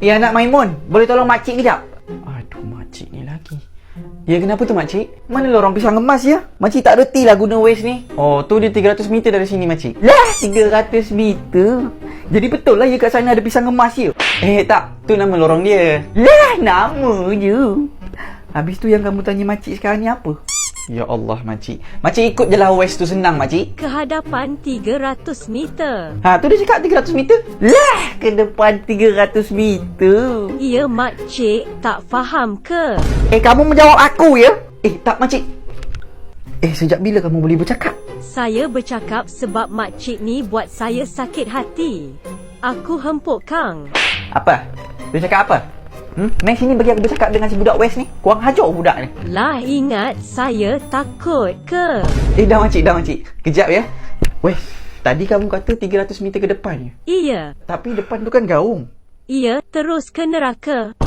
Ya anak Maimun, boleh tolong makcik kejap? Aduh, makcik ni lagi. Ya kenapa tu makcik? Mana lorong pisang emas ya? Makcik tak reti lah guna Waze ni. Oh, tu dia 300 meter dari sini makcik. Lah, 300 meter? Jadi betul lah ya kat sana ada pisang emas ya? Tak, tu nama lorong dia. Lah, nama je. Habis tu yang kamu tanya makcik sekarang ni apa? Ya Allah makcik. Makcik ikut je lah Waze tu, senang makcik. Kehadapan 300 meter. Tu dia cakap 300 meter. Lah, ke depan 300 meter. Ya makcik, tak faham ke? Kamu menjawab aku ya? Tak makcik. Sejak bila kamu boleh bercakap? Saya bercakap sebab makcik ni buat saya sakit hati. Aku hempuk Kang. Apa? Dia cakap apa? Main sini bagi aku bercakap dengan si budak West ni. Kurang hajar budak ni. Lah ingat saya takut ke? Dah makcik. Kejap ya. West, tadi kamu kata 300 meter ke depan je. Iya. Tapi depan tu kan gaung. Iya, terus ke neraka.